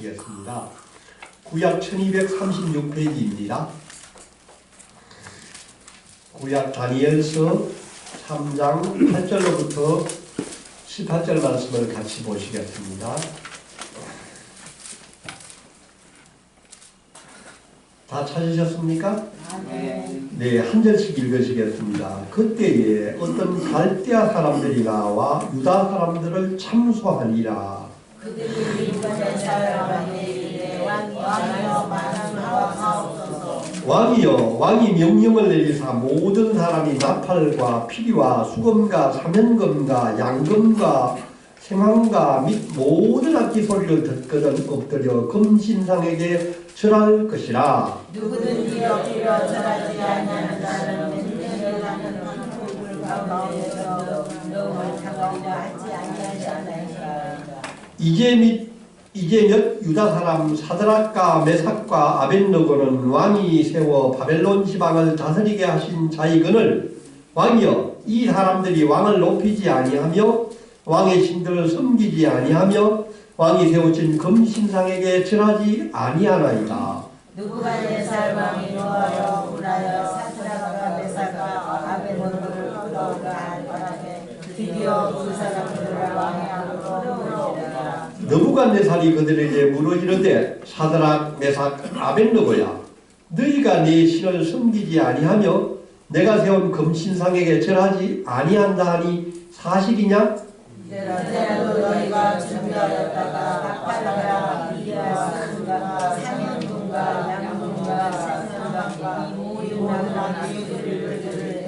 보시겠습니다. 구약 1236페이지입니다. 구약 다니엘서 3장 8절로부터 18절 말씀을 같이 보시겠습니다. 다 찾으셨습니까? 네, 한 절씩 읽으시겠습니다. 그때에 어떤 갈대아 사람들이 나와 유다 사람들을 참소하니라. 왕이여, 왕이 명령을 내리사 모든 사람이 나팔과 피리와 수금과 사면금과 양금과 생황과 및 모든 악기 소리를 듣거든 엎드려 금신상에게 절할 것이라. 누구든지 엎드려 절하지 아니하는 자는 맹세하는 불 가운데서 너무 장관이라 하지 아니하시나이까. 이제 몇 유다 사람 사드락과 메삭과 아벳느고는 왕이 세워 바벨론 지방을 다스리게 하신 자이거늘 왕이여, 이 사람들이 왕을 높이지 아니하며 왕의 신들을 섬기지 아니하며 왕이 세우신 금신상에게 절하지 아니하나이다. 느부갓네살 왕이 노하여 우라여 사드락과 메삭과 아벳느고를 끌어오라 할 바람에 드디어 그 사람들을 왕의 앞으로 끌어오리라. 느부갓네살이 그들에게 물어 이르되 사드락 메삭 아벳느고야, 너희가 네 신을 섬기지 아니하며 내가 세운 금신상에게 절하지 아니한다 하니 사실이냐? 이제라도 너희가 준비하였다가 나팔과 피리와 수금과 사면금과 양금과 생선과 이 모든 악기들을 들을 때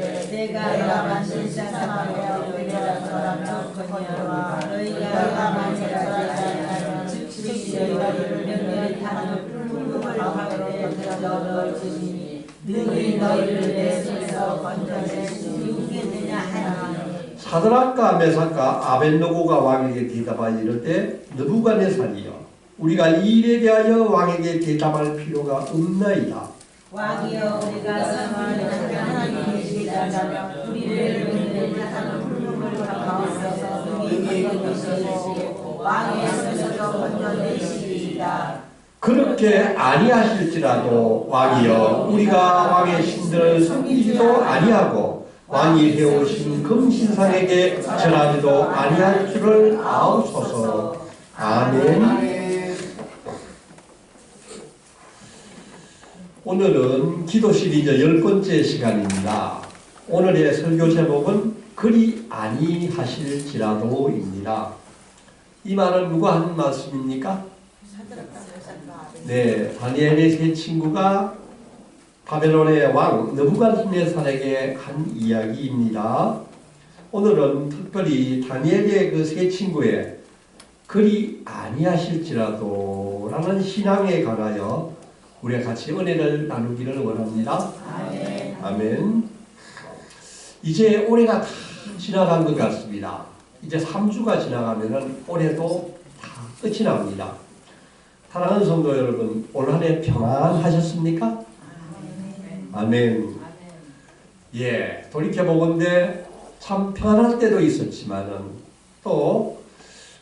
내가 만신 상상하며 외면한 사람 적거니와 너희가 만세하지 아니하면 즉시 너희를 명령하는 불금을 하게 되어 주시니 능히 너희를 내 손에서 건져낼 수 있겠느냐 하니. 사드락과 메삭과 아벳느고가 왕에게 대답하여 이르되 느부갓네살이여, 우리가 이 일에 대하여 왕에게 대답할 필요가 없나이다. 왕이여, 우리가 사모하는 하나님이 계시다면 우리를 명령하는 불금을 가까워서 능히 건져내시고 왕의 손에서도 건져내시리이다. 그렇게 아니하실지라도 왕이여, 우리가 왕의 신들을 섬기지도 아니하고 왕이 세우신 금신상에게 절하지도 아니할 줄을 아옵소서. 아멘. 오늘은 기도 시리즈 10번째 시간입니다. 오늘의 설교 제목은 그리 아니하실지라도입니다. 이 말은 누가 한 말씀입니까? 네, 다니엘의 세 친구가 바벨론의 왕 느부갓네살에게 한 이야기입니다. 오늘은 특별히 다니엘의 그 세 친구의 그리 아니하실지라도 라는 신앙에 관하여 우리가 같이 은혜를 나누기를 원합니다. 아멘. 아멘. 이제 올해가 다 지나간 것 같습니다. 이제 3주가 지나가면 올해도 다 끝이 납니다. 사랑하는 성도 여러분, 올 한 해 평안하셨습니까? 아멘. 예, 돌이켜보건대 참 편안할 때도 있었지만은 또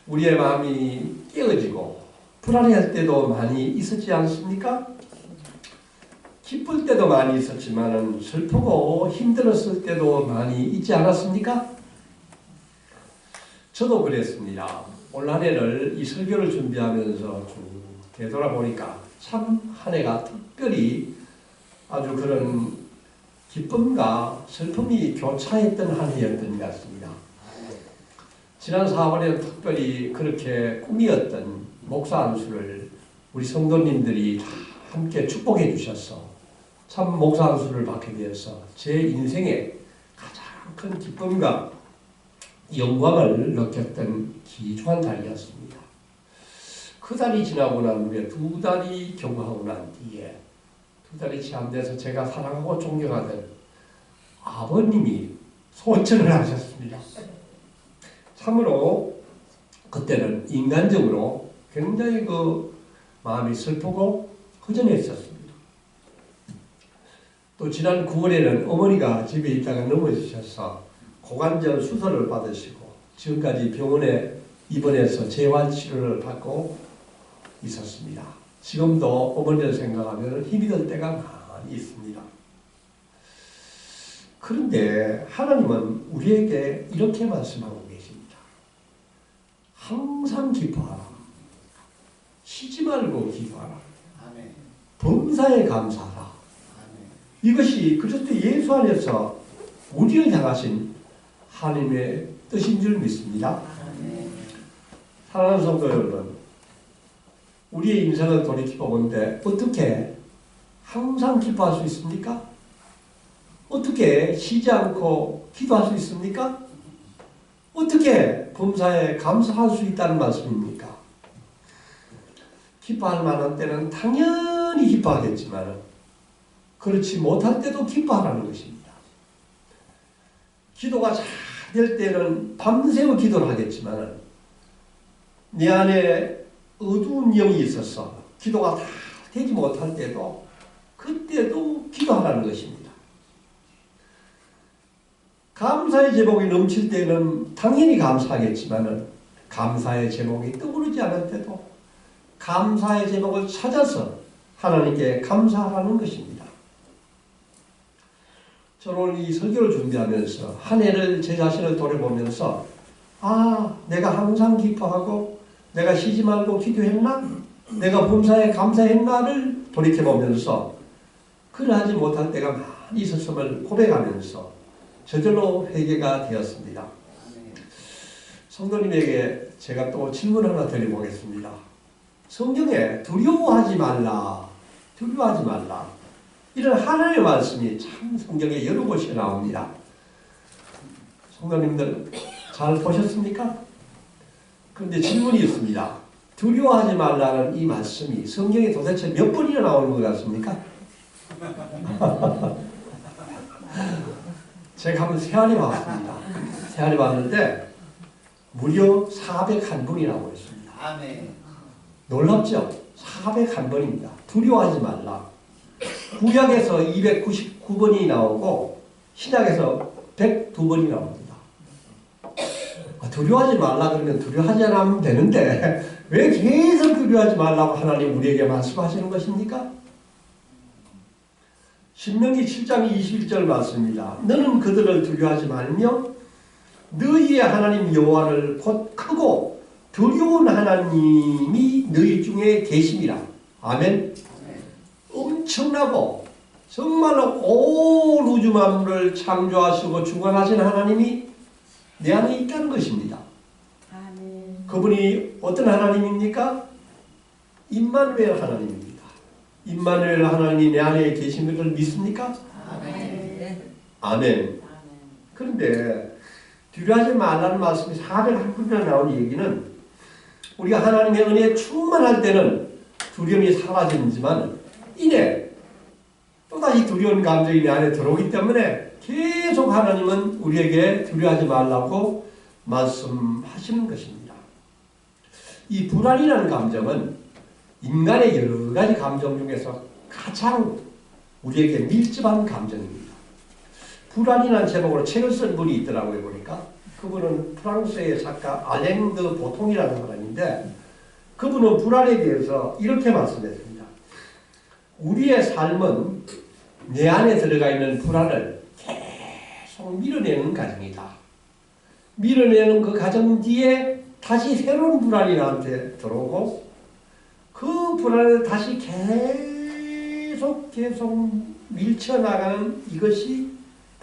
우리의 마음이 깨어지고 불안해할 때도 많이 있었지 않습니까? 기쁠 때도 많이 있었지만은 슬프고 힘들었을 때도 많이 있지 않았습니까? 저도 그랬습니다. 올 한 해를 이 설교를 준비하면서 쭉 되돌아보니까 참 한 해가 특별히 아주 그런 기쁨과 슬픔이 교차했던 한 해였던 것 같습니다. 지난 4월에는 특별히 그렇게 꿈이었던 목사 안수를 우리 성도님들이 다 함께 축복해 주셔서 참 목사 안수를 받게 되어서 제 인생에 가장 큰 기쁨과 영광을 느꼈던 귀중한 달이었습니다. 그 달이 지나고 난 후에 2달이 경과하고 난 뒤에 2달이 채 안 돼서 제가 사랑하고 존경하던 아버님이 소천을 하셨습니다. 참으로 그때는 인간적으로 굉장히 그 마음이 슬프고 허전했었습니다. 또 지난 9월에는 어머니가 집에 있다가 넘어지셔서 고관절 수술을 받으시고 지금까지 병원에 입원해서 재활치료를 받고 있었습니다. 지금도 어머니를 생각하면 힘이 들 때가 많이 있습니다. 그런데 하나님은 우리에게 이렇게 말씀하고 계십니다. 항상 기뻐하라. 쉬지 말고 기도하라. 아멘. 범사에 감사하라. 아멘. 이것이 그리스도 예수 안에서 우리를 향하신 하나님의 뜻인 줄 믿습니다. 아멘. 사랑하는 성도 여러분, 우리의 인생을 돌이켜보건대 어떻게 항상 기뻐할 수 있습니까? 어떻게 쉬지 않고 기도할 수 있습니까? 어떻게 범사에 감사할 수 있다는 말씀입니까? 기뻐할 만한 때는 당연히 기뻐하겠지만 그렇지 못할 때도 기뻐하라는 것입니다. 기도가 잘 될 때는 밤새워 기도를 하겠지만 내 안에 어두운 영이 있어서 기도가 다 되지 못할 때도 그때도 기도하라는 것입니다. 감사의 제목이 넘칠 때는 당연히 감사하겠지만 감사의 제목이 떠오르지 않을 때도 감사의 제목을 찾아서 하나님께 감사하는 것입니다. 저는 오늘 이 설교를 준비하면서 한 해를 제 자신을 돌아보면서 내가 항상 기뻐하고 내가 쉬지 말고 기도했나? 내가 범사에 감사했나를 돌이켜보면서 그러하지 못할 때가 많이 있었음을 고백하면서 저절로 회개가 되었습니다. 성도님에게 제가 또 질문 하나 드려보겠습니다. 성경에 두려워하지 말라, 두려워하지 말라 이런 하나님의 말씀이 참 성경에 여러 곳에 나옵니다. 성도님들 잘 보셨습니까? 그런데 질문이 있습니다. 두려워하지 말라는 이 말씀이 성경에 도대체 몇 번이나 나오는 것 같습니까? 제가 한번 세알이 봤습니다. 세알이 봤는데 무려 401번이 나오고 있습니다. 아멘. 놀랍죠? 401번입니다. 두려워하지 말라. 구약에서 299번이 나오고 신약에서 102번이 나옵니다. 두려워하지 말라 그러면 두려워하지 않으면 되는데 왜 계속 두려워하지 말라고 하나님 우리에게 말씀하시는 것입니까? 신명기 7장 21절 말씀입니다. 너는 그들을 두려워하지 말며 너희의 하나님 여호와를 곧 크고 두려운 하나님이 너희 중에 계심이라. 아멘. 엄청나고 정말로 온 우주 만물을 창조하시고 주관하신 하나님이 내 안에 있다는 것입니다. 아멘. 그분이 어떤 하나님입니까? 임마누엘 하나님입니다. 임마누엘 하나님이 내 안에 계신 것을 믿습니까? 아멘. 아멘. 그런데 두려워하지 말라는 말씀이 401번이나 나온 얘기는 우리가 하나님의 은혜에 충만할 때는 두려움이 사라지지만 이내 또다시 두려운 감정이 내 안에 들어오기 때문에 계속 하나님은 우리에게 두려워하지 말라고 말씀하시는 것입니다. 이 불안이라는 감정은 인간의 여러 가지 감정 중에서 가장 우리에게 밀접한 감정입니다. 불안이라는 제목으로 책을 쓴 분이 있더라고요. 보니까 그분은 프랑스의 작가 알랭 드 보통이라는 사람인데 그분은 불안에 대해서 이렇게 말씀했습니다. 우리의 삶은 내 안에 들어가 있는 불안을 계속 밀어내는 과정이다. 밀어내는 그 과정 뒤에 다시 새로운 불안이 나한테 들어오고 그 불안을 다시 계속 밀쳐나가는 이것이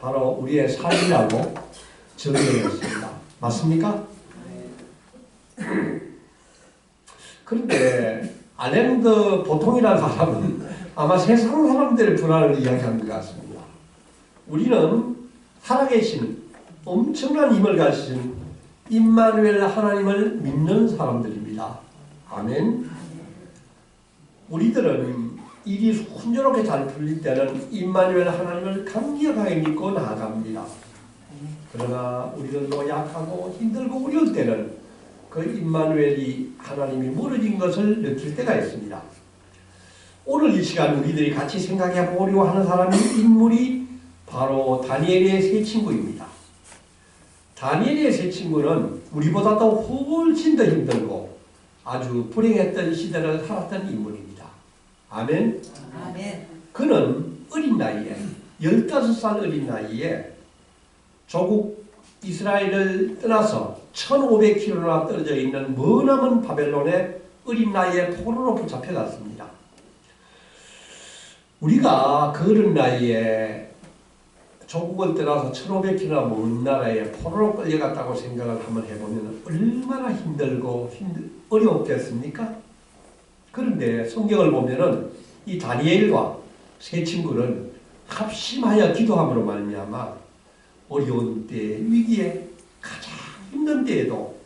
바로 우리의 삶이라고 정의했습니다. 맞습니까? 그런데 알랭드 보통이라는 사람은 아마 세상 사람들의 불안을 이야기하는 것 같습니다. 우리는 살아계신 엄청난 힘을 가지신 임마누엘 하나님을 믿는 사람들입니다. 아멘. 우리들은 일이 순조롭게 잘 풀릴 때는 임마누엘 하나님을 강력하게 믿고 나아갑니다. 그러나 우리들도 약하고 힘들고 어려울 때는 그 임마누엘이 하나님이 무너진 것을 느낄 때가 있습니다. 오늘 이 시간 우리들이 같이 생각해 보려고 하는 사람이 인물이 바로 다니엘의 세 친구입니다. 다니엘의 세 친구는 우리보다 더 훨씬 더 힘들고 아주 불행했던 시대를 살았던 인물입니다. 아멘. 아멘. 그는 어린 나이에 15살 어린 나이에 조국 이스라엘을 떠나서 1500km나 떨어져 있는 머나먼 바벨론에 어린 나이에 포로로 붙잡혀갔습니다. 우리가 그 어린 나이에 조국을 떠나서 1500km나 먼 나라에 포로로 끌려갔다고 생각을 한번 해보면 얼마나 힘들고 어려웠겠습니까? 그런데 성경을 보면은 이 다니엘과 세 친구는 합심하여 기도함으로 말미암아 어려운 때, 위기에 가장 힘든 때에도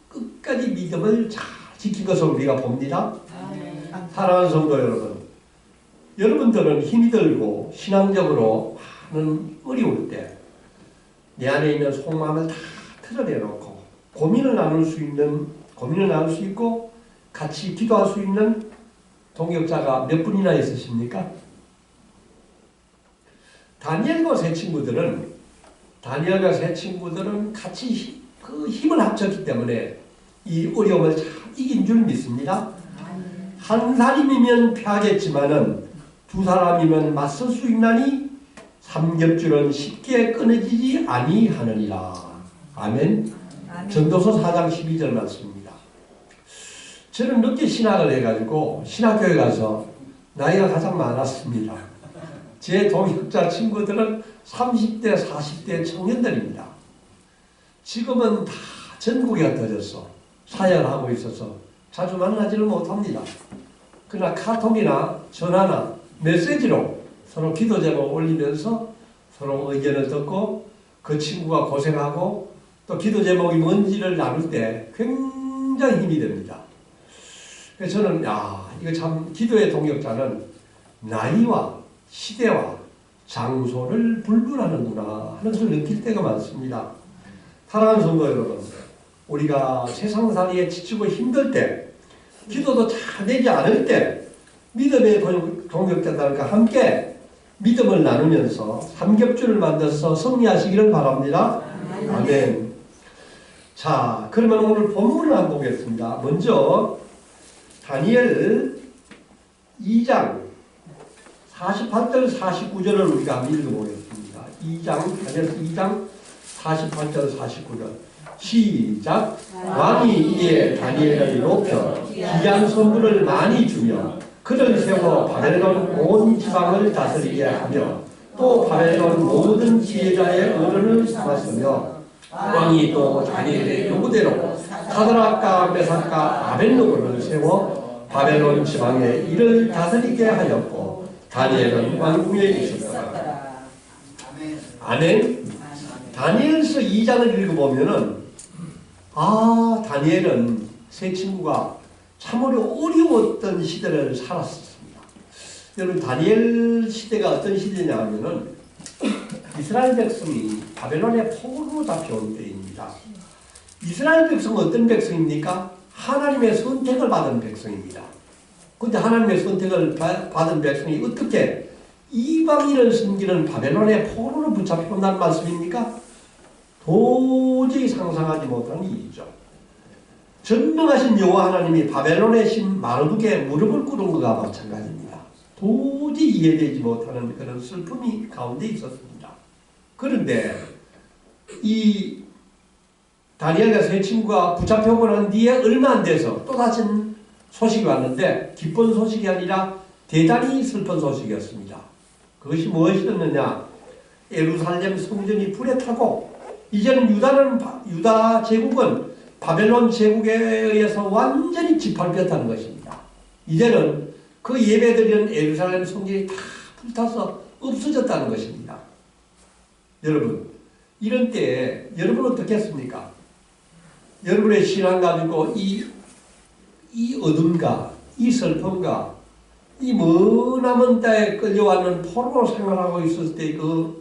끝까지 믿음을 잘 지킨 것을 우리가 봅니다. 사랑하는 성도 여러분, 여러분들은 힘이 들고 신앙적으로 많은 어려울 때 내 안에 있는 속마음을 다 털어내놓고 고민을 나눌 수 있고 같이 기도할 수 있는 동역자가 몇 분이나 있으십니까? 다니엘과 세 친구들은 같이 그 힘을 합쳤기 때문에 이 어려움을 잘 이긴 줄 믿습니다. 한 사람이면 패하겠지만은 두 사람이면 맞설 수 있나니 삼겹줄은 쉽게 끊어지지 아니하느니라. 아멘. 전도서 4장 12절 말씀입니다. 저는 늦게 신학을 해가지고 신학교에 가서 나이가 가장 많았습니다. 제 동역자 친구들은 30대, 40대 청년들입니다. 지금은 다 전국에 흩어져서 사역을 하고 있어서 자주 만나지를 못합니다. 그러나 카톡이나 전화나 메시지로 서로 기도 제목 올리면서 서로 의견을 듣고 그 친구가 고생하고 또 기도 제목이 뭔지를 나눌 때 굉장히 힘이 됩니다. 그래서 저는 이거 참 기도의 동역자는 나이와 시대와 장소를 불문하는구나 하는 것을 느낄 때가 많습니다. 사랑하는 성도 여러분, 우리가 세상살이에 지치고 힘들 때, 기도도 잘 되지 않을 때 믿음의 동역자들과 함께 믿음을 나누면서 삼겹줄을 만들어서 승리하시기를 바랍니다. 아멘. 자, 그러면 오늘 본문을 한번 보겠습니다. 먼저 다니엘 2장 48절 49절을 우리가 한번 읽어보겠습니다. 다니엘 2장 48절 49절 시작. 왕이 이에 다니엘을 높여 귀한 선물을 많이 주며 그를 세워 바벨론 온 지방을 다스리게 하며 또 바벨론 모든 지혜자의 어른을 삼았으며 왕이 또 다니엘의 요구대로 사드락과 메삭과 아벳느고를 세워 바벨론 지방에 이를 다스리게 하였고 다니엘은 왕궁에 있었다. 아멘. 다니엘서 2장을 읽어보면은 다니엘은 세 친구가 참으로 어려웠던 시대를 살았습니다. 여러분, 다니엘 시대가 어떤 시대냐 하면은 이스라엘 백성이 바벨론의 포로로 잡혀온 때입니다. 이스라엘 백성은 어떤 백성입니까? 하나님의 선택을 받은 백성입니다. 그런데 하나님의 선택을 받은 백성이 어떻게 이방인을 섬기는 바벨론의 포로로 붙잡혀온다는 말씀입니까? 도저히 상상하지 못하는 일이죠. 전능하신 여호와 하나님이 바벨론의 신 마르둑에 무릎을 꿇은 것과 마찬가지입니다. 도저히 이해되지 못하는 그런 슬픔이 가운데 있었습니다. 그런데 이 다니엘과 세 친구가 붙잡혀오고 난 뒤에 얼마 안 돼서 또 다른 소식이 왔는데 기쁜 소식이 아니라 대단히 슬픈 소식이었습니다. 그것이 무엇이었느냐? 예루살렘 성전이 불에 타고 이제는 유다 제국은 바벨론 제국에 의해서 완전히 짓밟혔다는 것입니다. 이제는 그 예배드리는 예루살렘 성전이 다 불타서 없어졌다는 것입니다. 여러분, 이런 때에 여러분은 어떻겠습니까? 여러분의 신앙 가지고 이 어둠과 이 슬픔과 이 머나먼 땅에 끌려왔는 포로로 생활하고 있을 때 그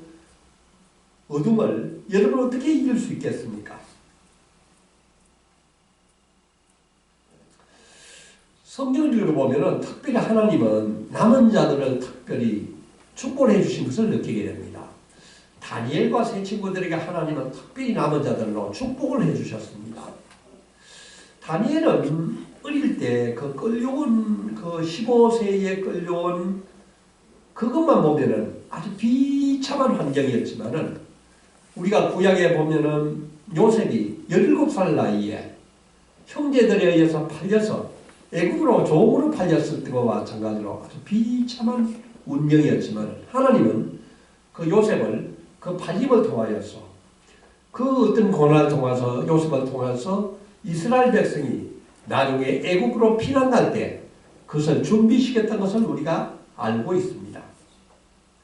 어둠을 여러분 어떻게 이길 수 있겠습니까? 성경을 읽어보면 특별히 하나님은 남은 자들을 특별히 축복을 해주신 것을 느끼게 됩니다. 다니엘과 세 친구들에게 하나님은 특별히 남은 자들로 축복을 해주셨습니다. 다니엘은 어릴 때 그 끌려온 그 15세에 끌려온 그것만 보면은 아주 비참한 환경이었지만은 우리가 구약에 보면은 요셉이 17살 나이에 형제들에 의해서 팔려서 애국으로 종으로 팔렸을 때와 마찬가지로 아주 비참한 운명이었지만 하나님은 그 요셉을 그 팔림을 통하여서 그 어떤 고난을 통해서 요셉을 통해서 이스라엘 백성이 나중에 애국으로 피난 갈 때 그것을 준비시켰던 것을 우리가 알고 있습니다.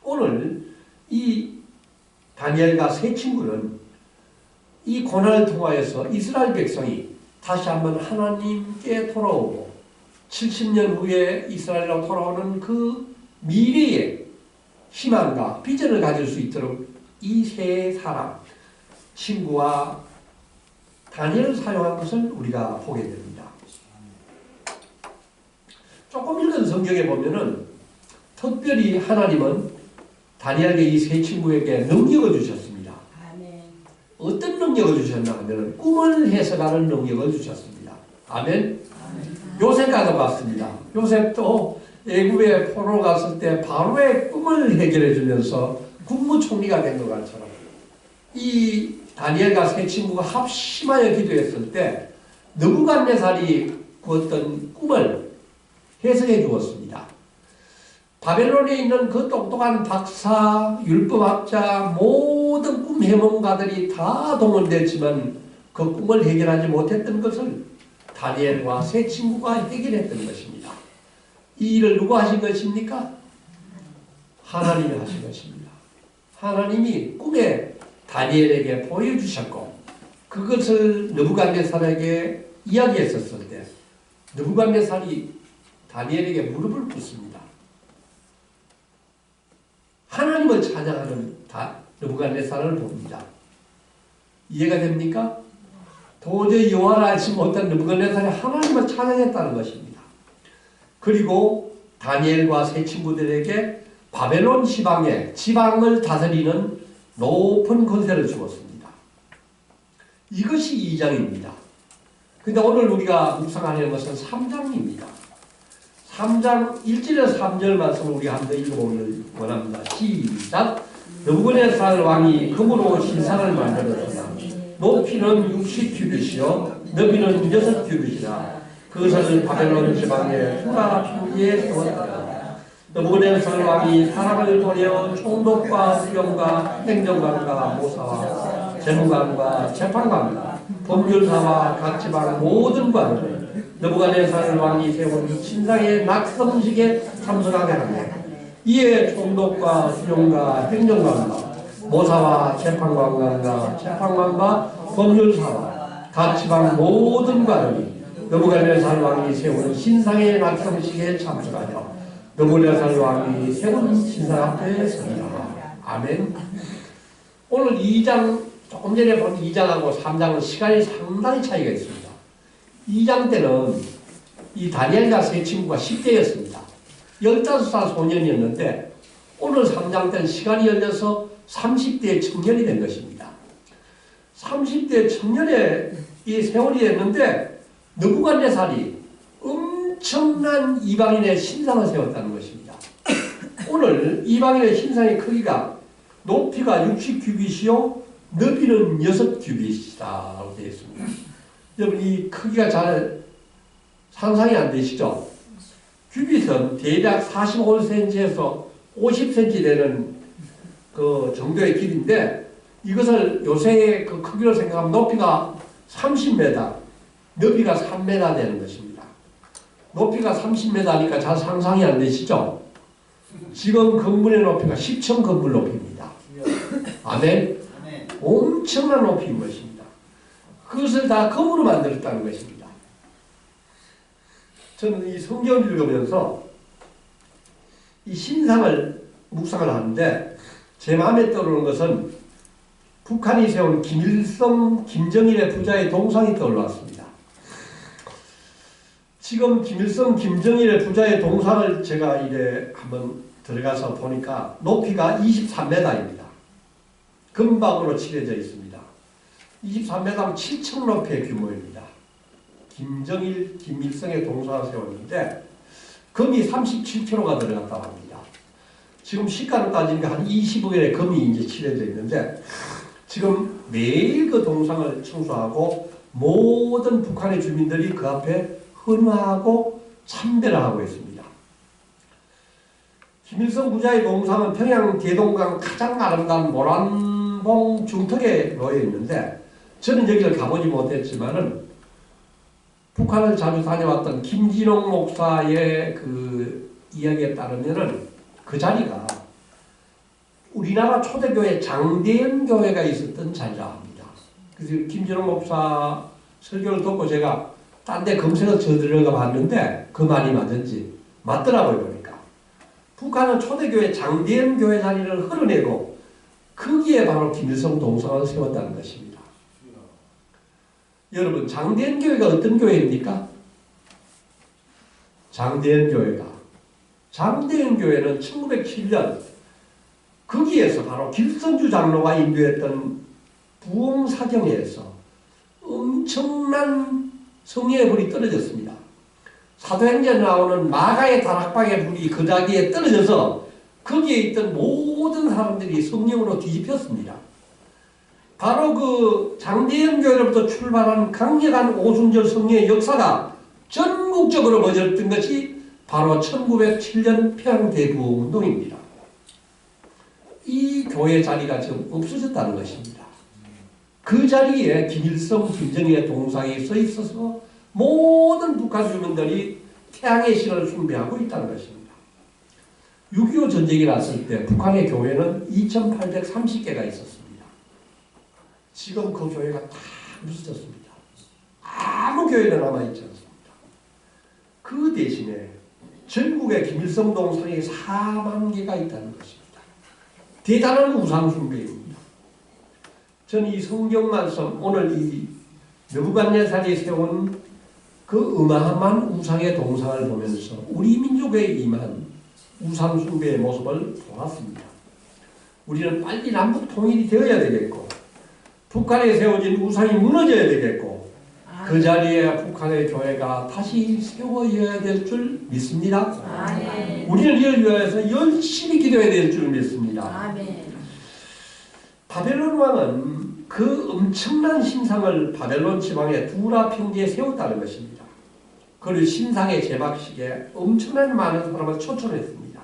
오늘 이 다니엘과 세 친구는 이 고난을 통하여서 이스라엘 백성이 다시 한번 하나님께 돌아오고 70년 후에 이스라엘로 돌아오는 그 미래의 희망과 비전을 가질 수 있도록 이 세 사람, 친구와 다니엘을 사용한 것을 우리가 보게 됩니다. 조금 읽은 성경에 보면은 특별히 하나님은 다니엘에게 이 세 친구에게 능력을 주셨습니다. 아멘. 어떤 능력을 주셨나 하면 꿈을 해석하는 능력을 주셨습니다. 아멘. 요셉과도 같습니다. 요셉도 애굽에 포로 갔을 때 바로의 꿈을 해결해 주면서 국무총리가 된 것 같처럼 이 다니엘과 세 친구가 합심하여 기도했을 때 느부갓네살이 꾸었던 꿈을 해석해 주었습니다. 바벨론에 있는 그 똑똑한 박사, 율법학자, 모든 꿈 해몽가들이 다 동원됐지만 그 꿈을 해결하지 못했던 것을 다니엘과 세 친구가 해결했던 것입니다. 이 일을 누가 하신 것입니까? 하나님이 하신 것입니다. 하나님이 꿈에 다니엘에게 보여주셨고 그것을 느부갓네살에게 이야기했었을 때 느부갓네살이 다니엘에게 무릎을 꿇습니다. 하나님을 찬양하는 느부갓네살을 봅니다. 이해가 됩니까? 도저히 여호와를 알지 못한 느부갓네살이 하나님을 찬양했다는 것입니다. 그리고 다니엘과 세 친구들에게 바벨론 지방의 지방을 다스리는 높은 권세를 주었습니다. 이것이 2장입니다. 근데 오늘 우리가 묵상하려는 것은 3장입니다. 3장 1절에서 3절 말씀을 우리가 한번 읽어보기를 원합니다. 시작! 느부갓네살 왕이 금으로 신상을 만들었으나 높이는 60규빗이요 너비는 6규빗이라 그것을 바벨론 지방의 후라피에 세웠더라. 느부갓네살 왕이 사람을 보내어 총독과 수령과 행정관과 모사와 재무관과 재판관과 법률사와 각 지방 모든 관을 느부갓네살 왕이 세운 신상의 낙성식에 참석하게 하며 이에 총독과 수령과 행정관과 모사와 재판관과 재판관과 법률사와 각 지방 모든 관이 느부갓네살 왕이 세운 신상의 낙성식에 참석하여 느부갓네살 왕이 세운 신상 앞에 서리라. 아멘. 오늘 2장 조금 전에 본 2장하고 3장은 시간이 상당히 차이가 있습니다. 2장 때는 이 다니엘과 세 친구가 10대였습니다. 15살 소년이었는데 오늘 3장 때는 시간이 열려서 30대 청년이 된 것입니다. 30대 청년의 이 세월이 됐는데 느부갓네살이 엄청난 이방인의 신상을 세웠다는 것입니다. 오늘 이방인의 신상의 크기가 높이가 60규빗이요 너비는 6규빗이라고 되어 있습니다. 여러분 이 크기가 잘 상상이 안 되시죠? 규빗은 대략 45cm에서 50cm 되는 그 정도의 길인데 이것을 요새의 그 크기로 생각하면 높이가 30m, 너비가 3m 되는 것입니다. 높이가 30m니까 잘 상상이 안 되시죠? 지금 건물의 높이가 10층 건물 높이입니다. 아멘? 엄청난 높이인 것입니다. 그것을 다 금으로 만들었다는 것입니다. 저는 이 성경을 읽으면서 이 신상을 묵상을 하는데 제 마음에 떠오르는 것은 북한이 세운 김일성, 김정일의 부자의 동상이 떠올랐습니다. 지금 김일성, 김정일의 부자의 동상을 제가 이래 한번 들어가서 보니까 높이가 23m입니다. 금박으로 칠해져 있습니다. 23m면 7층 높이의 규모입니다. 김정일, 김일성의 동상을 세웠는데 금이 37kg가 들어갔다고 합니다. 지금 시가로 따지니까 한 20억원의 금이 이제 칠해져 있는데 지금 매일 그 동상을 청소하고 모든 북한의 주민들이 그 앞에 헌화하고 참배를 하고 있습니다. 김일성 부자의 동상은 평양 대동강 가장 아름다운 모란봉 중턱에 놓여 있는데 저는 여기를 가보지 못했지만은 북한을 자주 다녀왔던 김진홍 목사의 그 이야기에 따르면은 그 자리가 우리나라 초대교회 장대현 교회가 있었던 자리라 합니다. 그래서 김진홍 목사 설교를 듣고 제가 딴 데 검색을 쳐들어가 봤는데 그 말이 맞는지 맞더라고요. 보니까 북한은 초대교회 장대현 교회 자리를 흘러내고 거기에 바로 김일성 동상을 세웠다는 것입니다. 여러분, 장대현 교회가 어떤 교회입니까? 장대현 교회는 1907년 거기에서 바로 길성주 장로가 인도했던 부흥사경회에서 엄청난 성령의 불이 떨어졌습니다. 사도행전에 나오는 마가의 다락방의 불이 그 자기에 떨어져서 거기에 있던 모든 사람들이 성령으로 뒤집혔습니다. 바로 그 장대현 교회로부터 출발한 강력한 오순절 성령의 역사가 전국적으로 번졌던 것이 바로 1907년 평양대부흥운동입니다. 이 교회 자리가 지금 없어졌다는 것입니다. 그 자리에 김일성, 김정일의 동상이 서 있어서 모든 북한 주민들이 태양의 신을 숭배하고 있다는 것입니다. 6.25 전쟁이 났을 때 북한의 교회는 2,830개가 있었습니다. 지금 그 교회가 다 부서졌습니다. 아무 교회도 남아있지 않습니다. 그 대신에 전국에 김일성 동상이 4만 개가 있다는 것입니다. 대단한 우상 숭배입니다. 저는 이 성경 말씀, 오늘 이 느부갓네살이 세운 그 어마어마한 우상의 동상을 보면서 우리 민족에 임한 우상 숭배의 모습을 보았습니다. 우리는 빨리 남북 통일이 되어야 되겠고 북한에 세워진 우상이 무너져야 되겠고 그 자리에 북한의 교회가 다시 세워져야 될 줄 믿습니다. 아멘. 우리는 이를 위해서 열심히 기도해야 될 줄 믿습니다. 아멘. 바벨론 왕은 그 엄청난 신상을 바벨론 지방의 두라 평지에 세웠다는 것입니다. 그리고 신상의 제박식에 엄청난 많은 사람을 초청했습니다.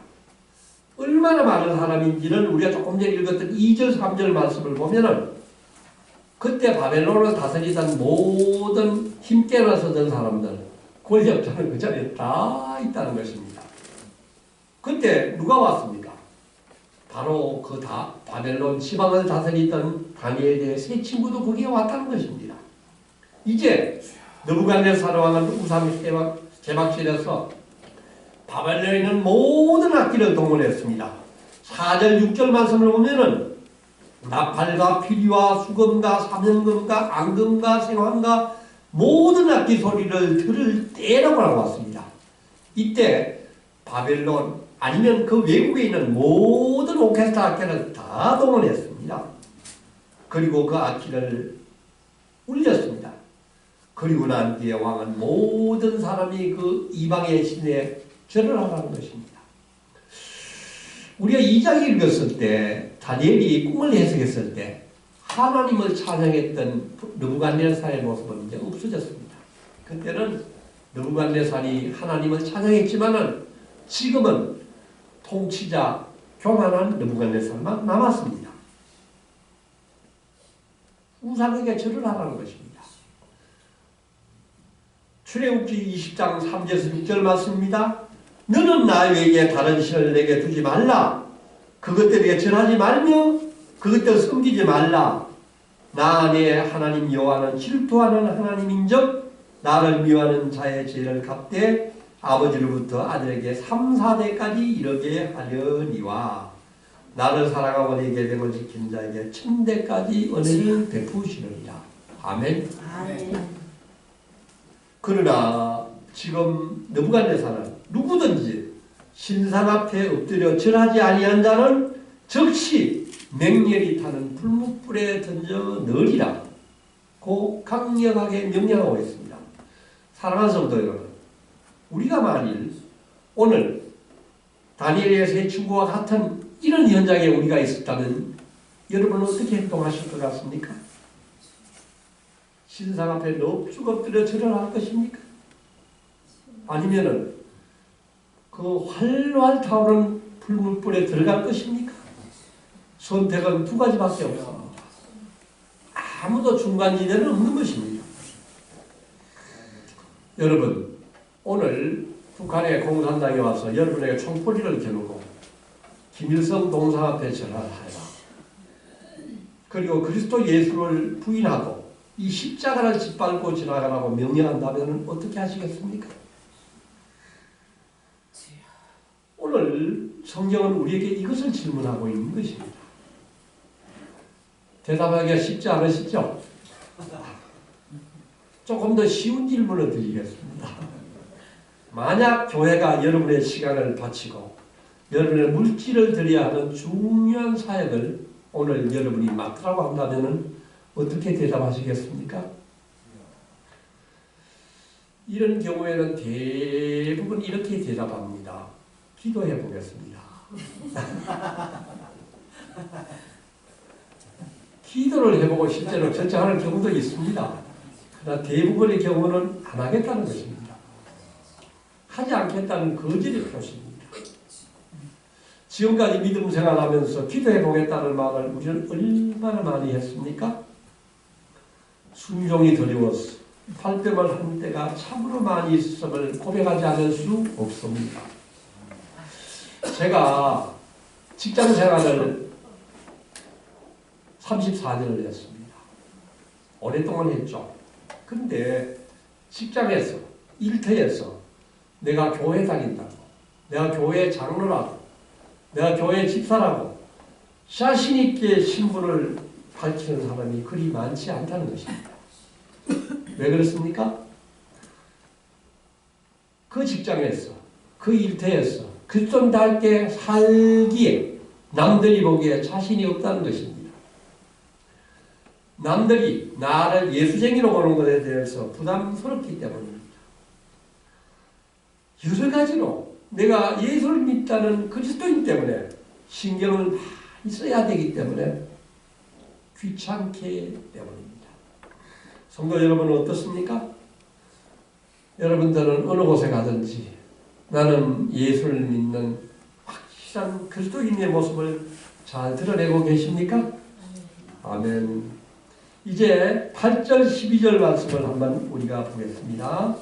얼마나 많은 사람인지는 우리가 조금 전에 읽었던 2절 3절 말씀을 보면은 그때 바벨론을 다스리던 모든 힘께나 서던 사람들, 권력자는 그 자리에 다 있다는 것입니다. 그때 누가 왔습니까? 바로 그 바벨론 지방을 다스리던 다니엘의 세 친구도 거기에 왔다는 것입니다. 이제 느부갓네살 왕은 우상 제박실에서 바벨론에 있는 모든 악기를 동원했습니다. 4절 6절 말씀을 보면은 나팔과 피리와 수금과 사면금과 앙금과 생황과 모든 악기 소리를 들을 때라고 하고 왔습니다. 이때 바벨론 아니면 그 외국에 있는 모든 오케스트라 악기를 다 동원했습니다. 그리고 그 악기를 울렸습니다. 그리고 난 뒤에 왕은 모든 사람이 그 이방의 신에 절을 하라는 것입니다. 우리가 2장 읽었을 때 다니엘이 꿈을 해석했을 때 하나님을 찬양했던 느부갓네살의 모습은 이제 없어졌습니다. 그때는 느부갓네살이 하나님을 찬양했지만은 지금은 통치자 교만한 느부갓네살만 남았습니다. 우상에게 절을 하라는 것입니다. 출애굽기 20장 3절에서 6절 말씀입니다. 너는 나 외에 다른 신을 내게 두지 말라. 그것들에게 절하지 말며 그것들을 섬기지 말라. 나 내 하나님 여호와는 질투하는 하나님인즉 나를 미워하는 자의 죄를 갚되 아버지로부터 아들에게 3, 4대까지 이르게 하려니와 나를 사랑하고 내 계명을 지킨 자에게 1000대까지 은혜를 베푸시느니라. 아멘. 아멘. 그러나 지금 느부갓네살은 누구든지 신상 앞에 엎드려 절하지 아니한 자는 즉시 맹렬히 타는 불못불에 던져 넣으리라 고 강력하게 명령하고 있습니다. 사랑하는 성도 여러분, 우리가 만일 오늘 다니엘의 세 친구와 같은 이런 현장에 우리가 있었다면 여러분은 어떻게 행동하실 것 같습니까? 신상 앞에 넙죽 엎드려 절을 할 것입니까? 아니면은 그 활활 타오르는 불문불에 들어갈 것입니까? 선택은 두 가지밖에 없습니다. 아무도 중간지대는 없는 것입니다. 여러분, 오늘 북한의 공산당에 와서 여러분에게 총포리를 겨누고 김일성 동상 앞에 절하라. 그리고 그리스도 예수를 부인하고 이 십자가를 짓밟고 지나가라고 명령한다면 어떻게 하시겠습니까? 오늘 성경은 우리에게 이것을 질문하고 있는 것입니다. 대답하기가 쉽지 않으시죠? 조금 더 쉬운 질문을 드리겠습니다. 만약 교회가 여러분의 시간을 바치고 여러분의 물질을 드려야 하는 중요한 사역을 오늘 여러분이 맡으라고 한다면 어떻게 대답하시겠습니까? 이런 경우에는 대부분 이렇게 대답합니다. 기도해 보겠습니다. 기도를 해보고 실제로 결정하는 경우도 있습니다. 그러나 대부분의 경우는 안 하겠다는 것입니다. 하지 않겠다는 거절의 표시입니다. 지금까지 믿음 생활하면서 기도해 보겠다는 말을 우리는 얼마나 많이 했습니까? 순종이 두려워서 팔병을 한 때가 참으로 많이 있음을 고백하지 않을 수 없습니다. 제가 직장 생활을 34년을 했습니다. 오랫동안 했죠. 근데 직장에서, 일터에서 내가 교회 다닌다고, 내가 교회 장로라고, 내가 교회 집사라고 자신있게 신분을 밝히는 사람이 그리 많지 않다는 것입니다. 왜 그렇습니까? 그 직장에서, 그 일터에서 그리스도인답게 살기에 남들이 보기에 자신이 없다는 것입니다. 남들이 나를 예수쟁이로 보는 것에 대해서 부담스럽기 때문입니다. 여러 가지로 내가 예수를 믿다는 그리스도인 때문에 신경을 많이 써야 되기 때문에 귀찮기 때문입니다. 성도 여러분은 어떻습니까? 여러분들은 어느 곳에 가든지 나는 예수를 믿는 확실한 그리스도인의 모습을 잘 드러내고 계십니까? 아멘. 이제 8절 12절 말씀을 한번 우리가 보겠습니다.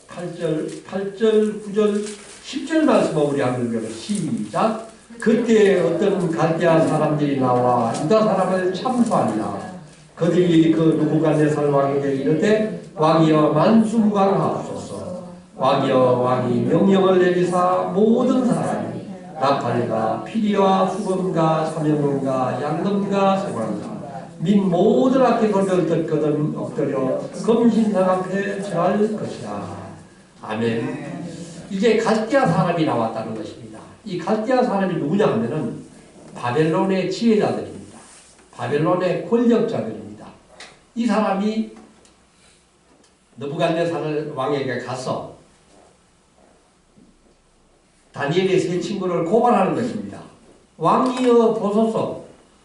8절 9절 10절 말씀을 우리 한번 읽어요. 시작. 그때 어떤 갈대아 사람들이 나와 유다 사람을 참수하니라. 그들이 그 느부갓네살 왕에게 이르되 왕이여 만수무강하옵소서. 왕이여 왕이 명령을 내리사 모든 사람이 나팔과 피리와 수금과 사명금과 양금과 세관과 민 모든 앞에 걸려들거든 엎드려 검신상 앞에 절할 것이라. 아멘. 이제 갈대아 사람이 나왔다는 것입니다. 이 갈대아 사람이 누구냐 하면은 바벨론의 지혜자들입니다. 바벨론의 권력자들입니다. 이 사람이 느부갓네살 왕에게 가서 다니엘의 세 친구를 고발하는 것입니다. 왕이여 보소서,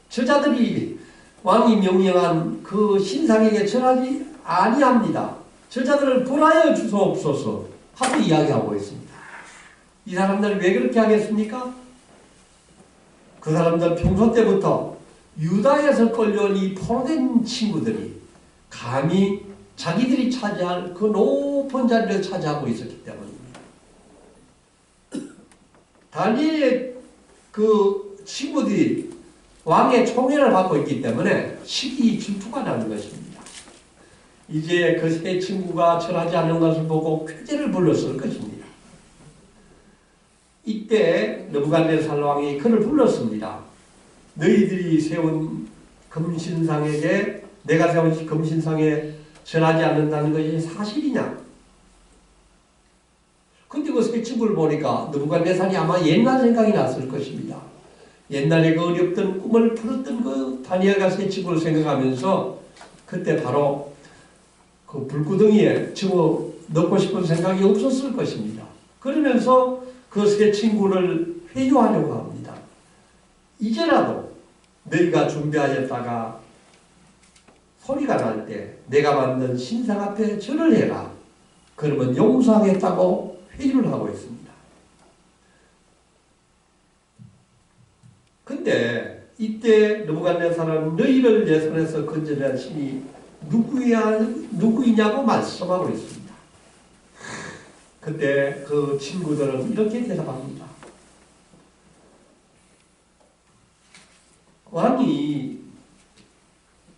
저자들이 왕이 명령한 그 신상에게 절하지 아니합니다. 저자들을 벌하여 주소옵소서 하고 이야기하고 있습니다. 이 사람들은 왜 그렇게 하겠습니까? 그 사람들 평소 때부터 유다에서 끌려온 이 포로된 친구들이 감히 자기들이 차지할 그 높은 자리를 차지하고 있었기 때문입니다. 다니엘의 그 친구들이 왕의 총애를 받고 있기 때문에 시기 질투가 나는 것입니다. 이제 그 세 친구가 절하지 않는 것을 보고 쾌재를 불렀을 것입니다. 이때 느부갓네살 왕이 그를 불렀습니다. 너희들이 세운 금신상에게 내가 세운 금신상에 절하지 않는다는 것이 사실이냐? 근데 그 세 친구를 보니까 느부갓네살이 아마 옛날 생각이 났을 것입니다. 옛날에 그 어렵던 꿈을 풀었던 그 다니엘과 세 친구를 생각하면서 그때 바로 그 불구덩이에 집어 넣고 싶은 생각이 없었을 것입니다. 그러면서 그 세 친구를 회유하려고 합니다. 이제라도 너희가 준비하였다가 소리가 날 때 내가 만든 신상 앞에 절을 해라. 그러면 용서하겠다고 회유를 하고 있습니다. 근데 이때 느부갓네살은 너희를 내 손에서 건져낸 신이 누구이냐고 말씀하고 있습니다. 그때 그 친구들은 이렇게 대답합니다. 왕이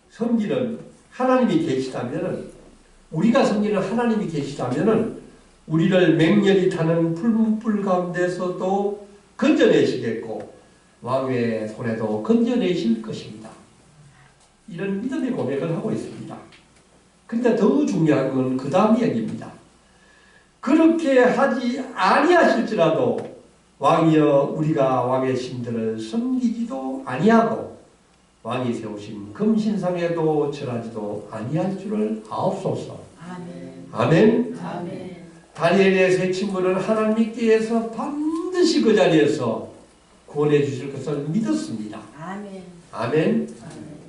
섬기는 하나님이 계시다면, 우리가 섬기는 하나님이 계시다면 우리를 맹렬히 타는 풀문불 가운데서도 건져내시겠고 왕의 손에도 건져내실 것입니다. 이런 믿음의 고백을 하고 있습니다. 근데 더 중요한 건 그 다음 얘기입니다. 그렇게 하지 아니하실지라도 왕이여 우리가 왕의 신들을 섬기지도 아니하고 왕이 세우신 금신상에도 절하지도 아니할 줄을 아옵소서. 아멘. 아멘. 아멘. 다니엘의 세 친구는 하나님께서 반드시 그 자리에서 구원해 주실 것을 믿었습니다. 아멘. 아멘.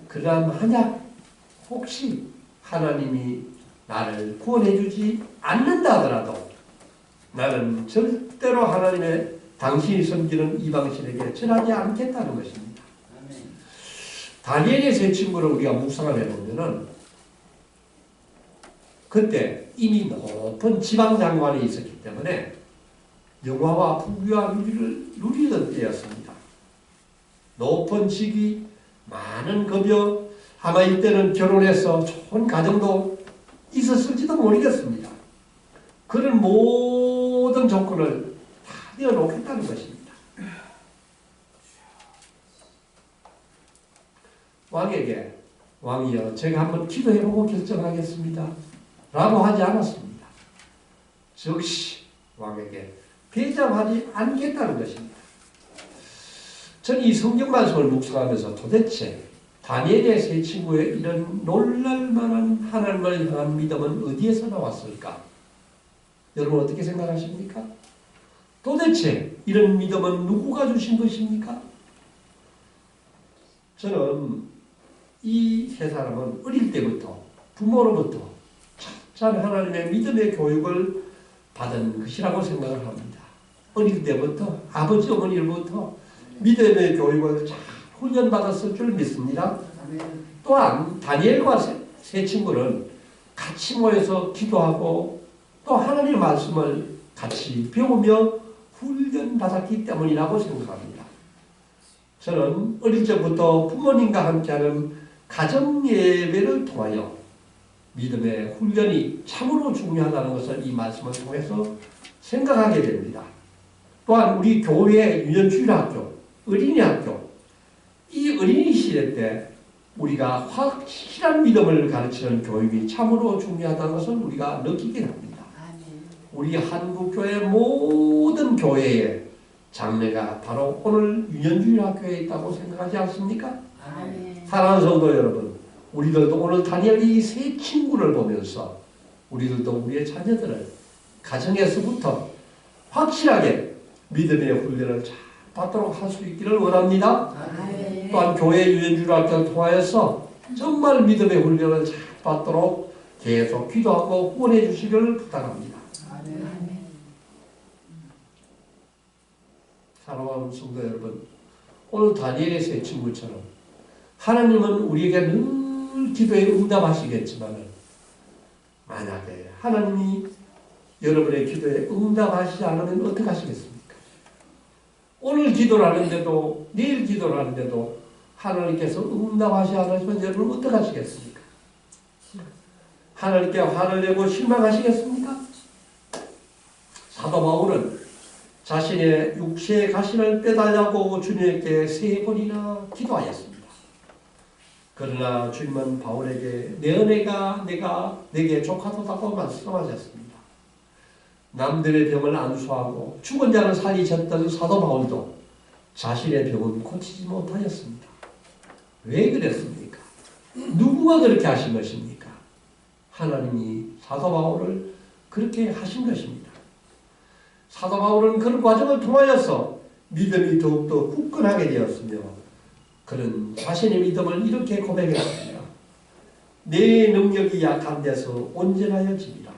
그러나 만약 혹시 하나님이 나를 구원해 주지 않는다 하더라도 나는 절대로 하나님의 당신이 섬기는 이방신에게 절하지 않겠다는 것입니다. 다니엘의 세 친구를 우리가 묵상을 해보면은 그때 이미 높은 지방장관이 있었기 때문에 영화와 부귀와 누리던 때였습니다. 높은 직위, 많은 급여, 아마 이때는 결혼해서 좋은 가정도 있었을지도 모르겠습니다. 그런 모든 조건을 다 내어놓겠다는 것입니다. 왕에게 왕이여 제가 한번 기도해보고 결정하겠습니다 라고 하지 않았습니다. 즉시 왕에게 대답하지 않겠다는 것입니다. 저는 이 성경 말씀을 묵상하면서 도대체 다니엘의 세 친구의 이런 놀랄만한 하나님을 향한 믿음은 어디에서 나왔을까? 여러분 어떻게 생각하십니까? 도대체 이런 믿음은 누구가 주신 것입니까? 저는 이 세 사람은 어릴 때부터 부모로부터 참 하나님의 믿음의 교육을 받은 것이라고 생각을 합니다. 어릴 때부터 아버지 어머니로부터 믿음의 교육을 잘 훈련받았을 줄 믿습니다. 또한 다니엘과 세 친구는 같이 모여서 기도하고 또 하나님의 말씀을 같이 배우며 훈련받았기 때문이라고 생각합니다. 저는 어릴 적부터 부모님과 함께하는 가정예배를 통하여 믿음의 훈련이 참으로 중요하다는 것을 이 말씀을 통해서 생각하게 됩니다. 또한 우리 교회 유년주일학교, 어린이학교, 이 어린이 시대 때 우리가 확실한 믿음을 가르치는 교육이 참으로 중요하다는 것을 우리가 느끼게 됩니다. 우리 한국교회 모든 교회의 장래가 바로 오늘 유년주일학교에 있다고 생각하지 않습니까? 사랑하는 성도 여러분, 우리들도 오늘 다니엘이 세 친구를 보면서 우리들도 우리의 자녀들을 가정에서부터 확실하게 믿음의 훈련을 잘 받도록 할 수 있기를 원합니다. 또한 교회 유년주일학교를 통하여서 정말 믿음의 훈련을 잘 받도록 계속 기도하고 후원해 주시기를 부탁합니다. 사랑하는 성도 여러분, 오늘 다니엘의 세 친구처럼 하나님은 우리에게 늘 기도에 응답하시겠지만 만약에 하나님이 여러분의 기도에 응답하시지 않으면 어떻게 하시겠습니까? 오늘 기도를 하는데도 내일 기도를 하는데도 하나님께서 응답하시지 않으시면 여러분 어떻게 하시겠습니까? 하나님께 화를 내고 실망하시겠습니까? 사도 바울은 자신의 육체의 가신을 빼달라고 주님께 3번이나 기도하였습니다. 그러나 주님은 바울에게 내 은혜가 내게 족하도다고 말씀하셨습니다. 남들의 병을 안수하고 죽은 자를 살리셨던 사도 바울도 자신의 병은 고치지 못하였습니다. 왜 그랬습니까? 누구가 그렇게 하신 것입니까? 하나님이 사도 바울을 그렇게 하신 것입니다. 사도 바울은 그런 과정을 통하여서 믿음이 더욱더 굳건하게 되었으며 그는 자신의 믿음을 이렇게 고백했습니다. 내 능력이 약한 데서 온전하여집니다.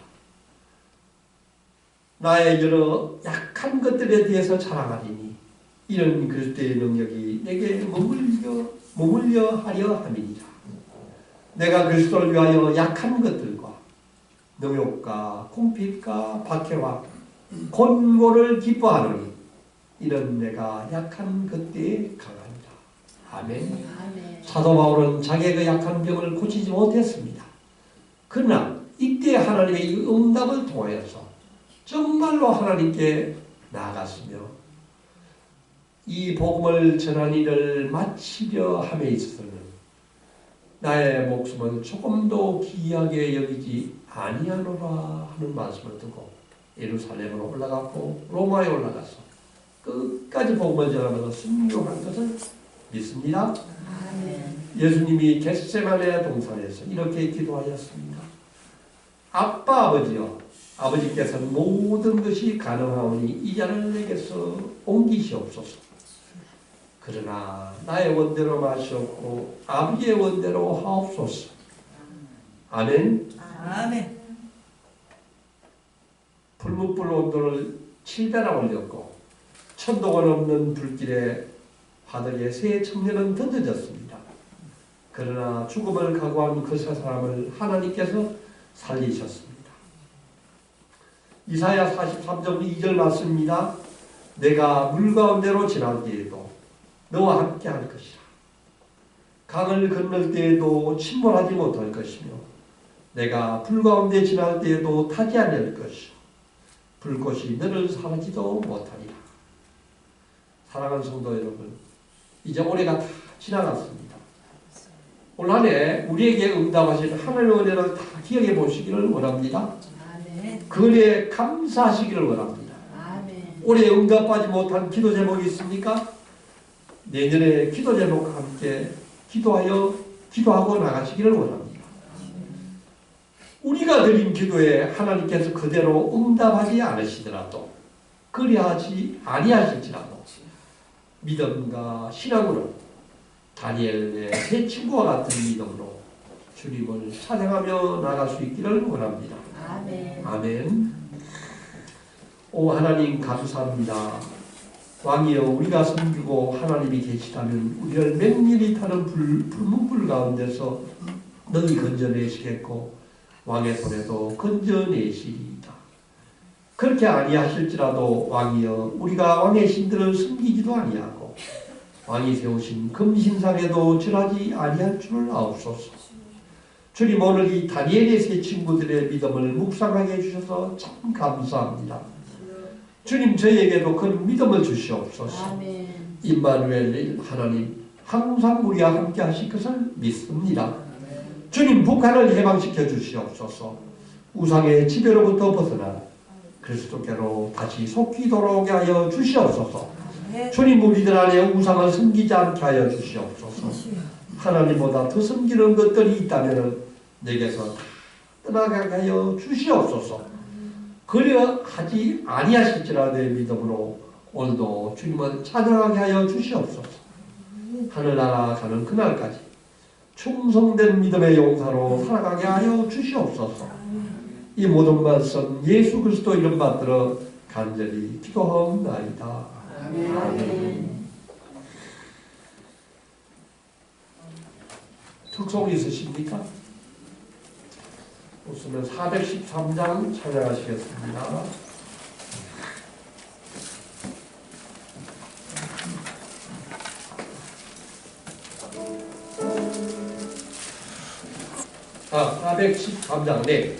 나의 여러 약한 것들에 대해서 자랑하리니 이런 그리스도의 능력이 내게 머물려 하려 함이니라. 내가 그리스도를 위하여 약한 것들과 능욕과 궁핍과 박해와 곤고를 기뻐하노니 이는 내가 약한 그때에 강하니라. 아멘. 아멘. 사도 바울은 자기의 그 약한 병을 고치지 못했습니다. 그러나 이때 하나님의 이 응답을 통하여서 정말로 하나님께 나아갔으며 이 복음을 전하는 일을 마치려 함에 있어서는 나의 목숨을 조금도 귀하게 여기지 아니하노라 하는 말씀을 듣고 예루살렘으로 올라갔고 로마에 올라가서 끝까지 복음을 전하면서 순교한 것을 믿습니다. 아멘. 예수님이 겟세마네 동산에서 이렇게 기도하셨습니다. 아빠 아버지여, 아버지께서는 모든 것이 가능하오니 이 잔을 내게서 옮기시옵소서. 그러나 나의 원대로 마시옵고 아버지의 원대로 하옵소서. 아멘. 아멘. 불문불 온도를 7배나 올렸고 천도가 넘는 불길에 화덕에 세 청년은 던져졌습니다. 그러나 죽음을 각오한 그 세 사람을 하나님께서 살리셨습니다. 이사야 43장 2절 말씀입니다. 내가 물 가운데로 지날 때에도 너와 함께 할 것이라. 강을 건널 때에도 침몰하지 못할 것이며 내가 불 가운데 지날 때에도 타지 아니할 것이요 불꽃이 너를 사라지도 못하리라. 사랑하는 성도 여러분, 이제 올해가 다 지나갔습니다. 올 한 해 우리에게 응답하신 하나님의 은혜를 다 기억해 보시기를 원합니다. 아멘. 그 은혜에 감사하시기를 원합니다. 아멘. 올해 응답하지 못한 기도 제목이 있습니까? 내년에 기도 제목과 함께 기도하고 나가시기를 원합니다. 우리가 드린 기도에 하나님께서 그대로 응답하지 않으시더라도 그리하지 아니하실지라도 믿음과 신앙으로 다니엘의 세 친구와 같은 믿음으로 주님을 찬양하며 나갈 수 있기를 원합니다. 아멘. 아멘. 오 하나님 감사합니다. 왕이여 우리가 섬기고 하나님이 계시다면 우리를 맹렬히 타는 불문불 가운데서 너희 건져내시겠고 왕의 손에도 건져내시리이다. 그렇게 아니하실지라도 왕이여 우리가 왕의 신들을 섬기지도 아니하고 왕이 세우신 금신상에도 절하지 아니할 줄을 아옵소서. 주님 오늘 이 다니엘의 세 친구들의 믿음을 묵상하게 해주셔서 참 감사합니다. 주님 저희에게도 그런 믿음을 주시옵소서. 아멘. 임마누엘 하나님 항상 우리와 함께 하실 것을 믿습니다. 주님 북한을 해방시켜 주시옵소서. 우상의 지배로부터 벗어나 그리스도께로 다시 속히 돌아오게 하여 주시옵소서. 주님 우리들 안에 우상을 섬기지 않게 하여 주시옵소서. 하나님보다 더 섬기는 것들이 있다면 내게서 다 떠나가게 하여 주시옵소서. 그려 하지 아니하실지라도의 믿음으로 오늘도 주님을 찬양하게 하여 주시옵소서. 하늘나라 가는 그날까지 충성된 믿음의 용사로 살아가게 하여 주시옵소서. 이 모든 말씀 예수 그리스도 이름 받들어 간절히 기도하옵나이다. 아멘. 특송 있으십니까? 웃으면 413장 찬양하시겠습니다. 아, 413장 네.